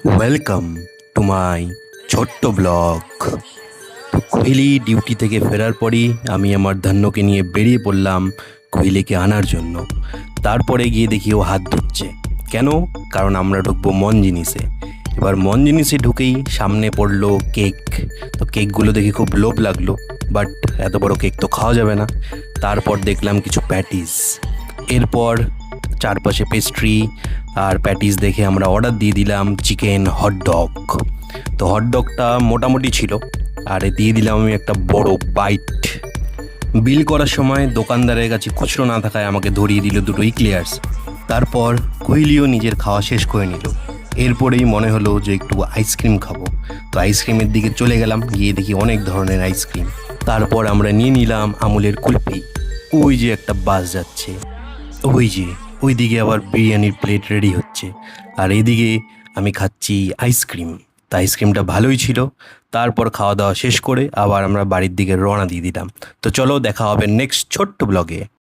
Welcome to my ছোট্ট blog. Kohli duty থেকে ফেরার পরই আমি আমার ধন্যকে নিয়ে বেরিয়ে পড়লাম কোহলিকে আনার জন্য। তারপরে গিয়ে দেখি ও হাত ধুচ্ছে। কেন? কারণ আমরা ঢুকবো মন জিনিসে। এবার মন জিনিসে ঢুকেই সামনে পড়লো কেক। তো কেকগুলো দেখে খুব লোভ লাগলো, বাট এত বড় কেক তো খাওয়া যাবে না। তারপর দেখলাম কিছু প্যাটিস। এরপর চারপাশে পেস্ট্রি আর প্যাটিস দেখে আমরা অর্ডার দিয়ে দিলাম চিকেন হটডগ। তো হটডগটা মোটামুটি ছিল, আর দিয়ে দিলাম আমি একটা বড় বাইট। বিল করার সময় দোকানদারের কাছে খুচরো না থাকায় আমাকে ধরিয়ে দিল দুটো ইক্লিয়ার্স। তারপর কোহলিও নিজের খাওয়া শেষ করে নিল। এরপরেই মনে হলো যে একটু আইসক্রিম খাবো। তো আইসক্রিমের দিকে চলে গেলাম, গিয়ে দেখি অনেক ধরনের আইসক্রিম। তারপর আমরা নিয়ে নিলাম আমুলের কুলফি। ওই যে একটা বাস যাচ্ছে, ওই যে ওইদিকে আবার বিরিয়ানির প্লেট রেডি হচ্ছে, আর এদিকে আমি খাচ্ছি আইসক্রিম। তা আইসক্রিমটা ভালোই ছিল। তারপর খাওয়া দাওয়া শেষ করে আবার আমরা বাড়ির দিকে রওনা দিয়ে দিলাম। তো চলো, দেখা হবে নেক্সট ছোট্ট ব্লগে।